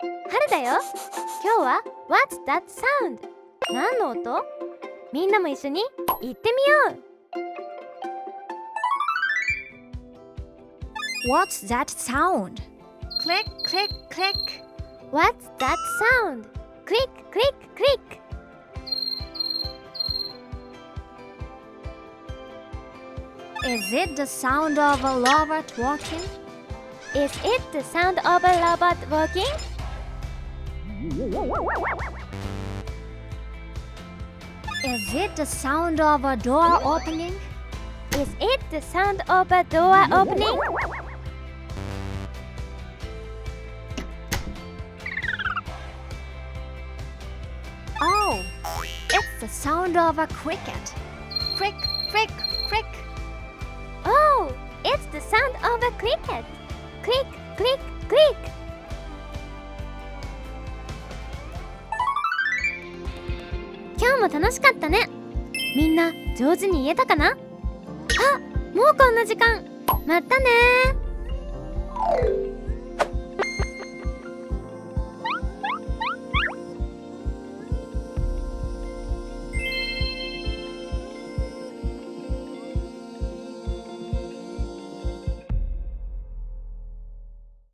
春だよ。今日は What's that sound? 何の音？みんなも一緒に言ってみよう。What's that sound? Click, click, click. What's that sound? Click, click, click. Is it the sound of a robot walking? Is it the sound of a robot walking? Is it the sound of a door opening? Is it the sound of a door opening? Oh, it's the sound of a cricket. Crick, crick, crick. Oh, it's the sound of a cricket. Click, click, click. 今日も楽しかったね。みんな上手に言えたかな？あ、もうこんな時間。またねー。